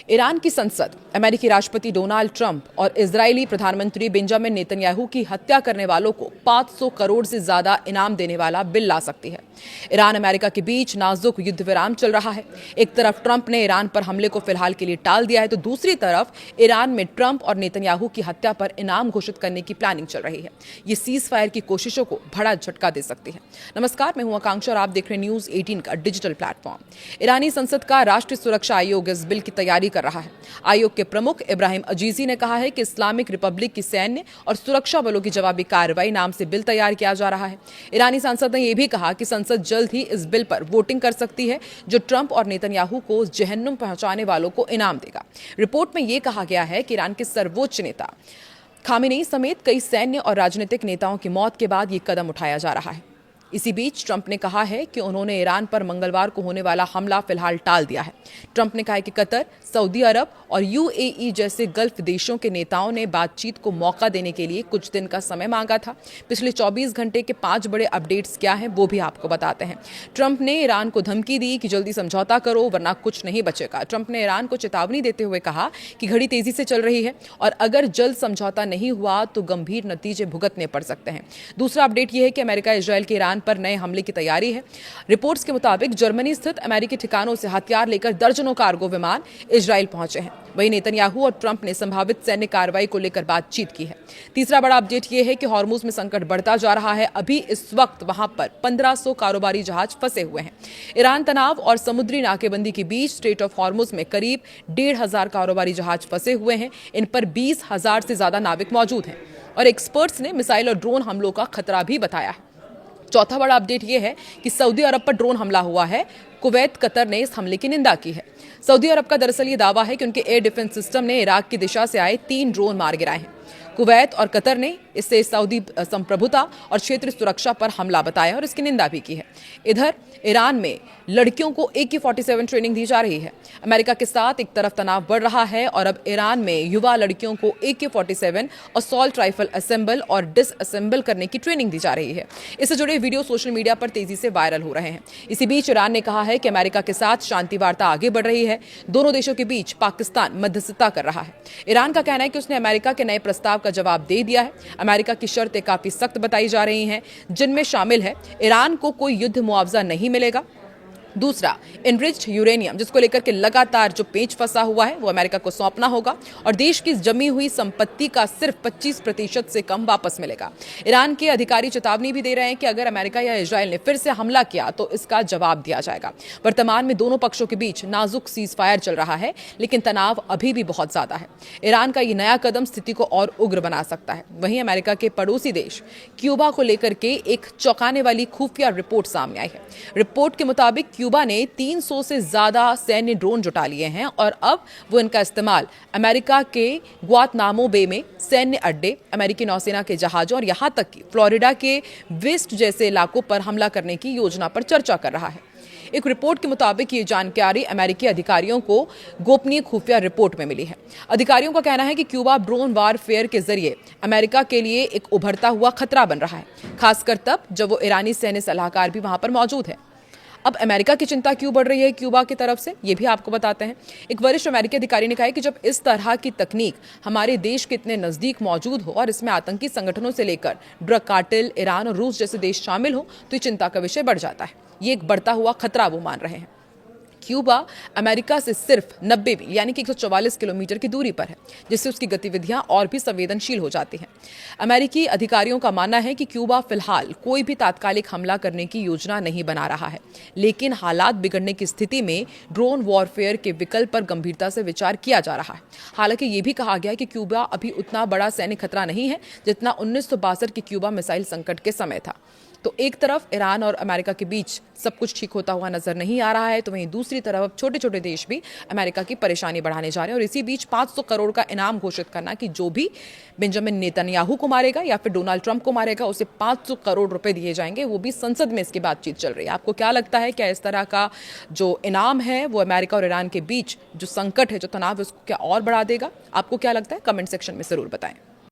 Iran की संसद अमेरिकी राष्ट्रपति डोनाल्ड ट्रंप और इजरायली प्रधानमंत्री बेंजामिन नेतन्याहू की हत्या करने वालों को 500 करोड़ से ज्यादा इनाम देने वाला बिल ला सकती है। ईरान अमेरिका के बीच नाजुक युद्ध विराम चल रहा है। एक तरफ ट्रंप ने ईरान पर हमले को फिलहाल के लिए टाल दिया है, तो दूसरी तरफ ईरान में ट्रंप और नेतन्याहू की हत्या पर इनाम घोषित करने की प्लानिंग चल रही है। ये सीज फायर की कोशिशों को बड़ा झटका दे सकती है। नमस्कार, मैं हूं आकांक्षा और आप देख रहे हैं न्यूज 18 का डिजिटल प्लेटफॉर्म। ईरानी संसद का राष्ट्रीय सुरक्षा आयोग इस बिल की तैयारी कर रहा है। आयोग के प्रमुख इब्राहिम अजीजी ने कहा है कि इस्लामिक रिपब्लिक की सैन्य और सुरक्षा बलों की जवाबी कार्रवाई नाम से बिल तैयार किया जा रहा है। ईरानी सांसद ने यह भी कहा कि संसद जल्द ही इस बिल पर वोटिंग कर सकती है, जो ट्रंप और नेतन्याहू को जहन्नुम पहुंचाने वालों को इनाम देगा। रिपोर्ट में यह कहा गया है कि ईरान के सर्वोच्च नेता खामेनेई समेत कई सैन्य और राजनीतिक नेताओं की मौत के बाद यह कदम उठाया जा रहा है। इसी बीच ट्रंप ने कहा है कि उन्होंने ईरान पर मंगलवार को होने वाला हमला फिलहाल टाल दिया है। ट्रंप ने कहा है कि कतर, सऊदी अरब और यूएई जैसे गल्फ देशों के नेताओं ने बातचीत को मौका देने के लिए कुछ दिन का समय मांगा था। पिछले 24 घंटे के 5 बड़े अपडेट्स क्या हैं वो भी आपको बताते हैं। ट्रंप ने ईरान को धमकी दी कि जल्दी समझौता करो वरना कुछ नहीं बचेगा। ट्रंप ने ईरान को चेतावनी देते हुए कहा कि घड़ी तेजी से चल रही है और अगर जल्द समझौता नहीं हुआ तो गंभीर नतीजे भुगतने पड़ सकते हैं। दूसरा अपडेट यह है कि अमेरिका इजरायल के ईरान पर नए हमले की तैयारी है। रिपोर्ट्स के मुताबिक जर्मनी स्थित अमेरिकी ठिकानों से हथियार लेकर दर्जनों कार्गो विमान इजरायल पहुंचे हैं। वहीं नेतन्याहू और ट्रंप ने संभावित सैन्य कार्रवाई को लेकर बातचीत की है। तीसरा बड़ा अपडेट यह है कि हॉर्मुज में संकट बढ़ता जा रहा है। अभी इस वक्त वहां पर 1500 कारोबारी जहाज फंसे हुए हैं। ईरान तनाव और समुद्री नाकेबंदी के बीच स्ट्रेट ऑफ हॉर्मुज में करीब 1500 कारोबारी जहाज फंसे हुए हैं। इन पर 20,000 से ज्यादा नाविक मौजूद हैं और एक्सपर्ट्स ने मिसाइल और ड्रोन हमलों का खतरा भी बताया है। चौथा बड़ा अपडेट यह है कि सऊदी अरब पर ड्रोन हमला हुआ है। कुवैत, कतर ने इस हमले की निंदा की है। सऊदी अरब का दरअसल ये दावा है कि उनके एयर डिफेंस सिस्टम ने इराक की दिशा से आए 3 ड्रोन मार गिराए हैं। कुवैत और कतर ने इससे सऊदी संप्रभुता और क्षेत्रीय सुरक्षा पर हमला बताया और इसकी निंदा भी की है। इधर ईरान में लड़कियों को AK-47 ट्रेनिंग दी जा रही है। अमेरिका के साथ एक तरफ तनाव बढ़ रहा है और अब ईरान में युवा लड़कियों को AK-47 असॉल्ट राइफल असेंबल और डिसअसेंबल करने की ट्रेनिंग दी जा रही है। इससे जुड़े वीडियो सोशल मीडिया पर तेजी से वायरल हो रहे हैं। इसी बीच ईरान ने कहा है कि अमेरिका के साथ शांति वार्ता आगे बढ़ रही है। दोनों देशों के बीच पाकिस्तान मध्यस्थता कर रहा है। ईरान का कहना है कि उसने अमेरिका के नए प्रस्ताव का जवाब दे दिया है। अमेरिका की शर्तें काफी सख्त बताई जा रही हैं, जिनमें शामिल है ईरान को कोई युद्ध मुआवजा नहीं मिलेगा। दूसरा, इनरिच्ड यूरेनियम जिसको लेकर के लगातार जो पेच फंसा हुआ है वो अमेरिका को सौंपना होगा और देश की जमी हुई संपत्ति का सिर्फ 25% से कम वापस मिलेगा। ईरान के अधिकारी चेतावनी भी दे रहे हैं कि अगर अमेरिका या इजरायल ने फिर से हमला किया तो इसका जवाब दिया जाएगा। वर्तमान में दोनों पक्षों के बीच नाजुक सीज फायर चल रहा है, लेकिन तनाव अभी भी बहुत ज्यादा है। ईरान का ये नया कदम स्थिति को और उग्र बना सकता है। वहीं अमेरिका के पड़ोसी देश क्यूबा को लेकर के एक चौंकाने वाली खुफिया रिपोर्ट सामने आई है। रिपोर्ट के मुताबिक क्यूबा ने 300 से ज्यादा सैन्य ड्रोन जुटा लिए हैं और अब वो इनका इस्तेमाल अमेरिका के ग्वातनामो बे में सैन्य अड्डे, अमेरिकी नौसेना के जहाजों और यहां तक कि फ्लोरिडा के वेस्ट जैसे इलाकों पर हमला करने की योजना पर चर्चा कर रहा है। एक रिपोर्ट के मुताबिक ये जानकारी अमेरिकी अधिकारियों को गोपनीय खुफिया रिपोर्ट में मिली है। अधिकारियों का कहना है कि क्यूबा ड्रोन वारफेयर के जरिए अमेरिका के लिए एक उभरता हुआ खतरा बन रहा है, खासकर तब जब वो ईरानी सैन्य सलाहकार भी वहां पर मौजूद है। अब अमेरिका की चिंता क्यों बढ़ रही है क्यूबा की तरफ से, ये भी आपको बताते हैं। एक वरिष्ठ अमेरिकी अधिकारी ने कहा है कि जब इस तरह की तकनीक हमारे देश के इतने नजदीक मौजूद हो और इसमें आतंकी संगठनों से लेकर ड्रग कार्टेल, ईरान और रूस जैसे देश शामिल हो तो ये चिंता का विषय बढ़ जाता है। ये एक बढ़ता हुआ खतरा वो मान रहे हैं। क्यूबा अमेरिका से सिर्फ 90 यानी कि 144 किलोमीटर की दूरी पर है, जिससे उसकी गतिविधियां और भी संवेदनशील हो जाती हैं। अमेरिकी अधिकारियों का मानना है कि क्यूबा फिलहाल कोई भी तात्कालिक हमला करने की योजना नहीं बना रहा है, लेकिन हालात बिगड़ने की स्थिति में ड्रोन वॉरफेयर के विकल्प पर गंभीरता से विचार किया जा रहा है। हालांकि ये भी कहा गया है कि क्यूबा अभी उतना बड़ा सैन्य खतरा नहीं है जितना 1962 के क्यूबा मिसाइल संकट के समय था। तो एक तरफ ईरान और अमेरिका के बीच सब कुछ ठीक होता हुआ नजर नहीं आ रहा है, तो वहीं दूसरी तरफ छोटे छोटे देश भी अमेरिका की परेशानी बढ़ाने जा रहे हैं और इसी बीच 500 करोड़ का इनाम घोषित करना कि जो भी बेंजामिन नेतन्याहू को मारेगा या फिर डोनाल्ड ट्रंप को मारेगा उसे 500 करोड़ रुपए दिए जाएंगे। वो भी संसद में इसकी बातचीत चल रही है। आपको क्या लगता है, क्या इस तरह का जो इनाम है वो अमेरिका और ईरान के बीच जो संकट है, जो तनाव है, उसको क्या और बढ़ा देगा? आपको क्या लगता है? कमेंट सेक्शन में जरूर बताएं।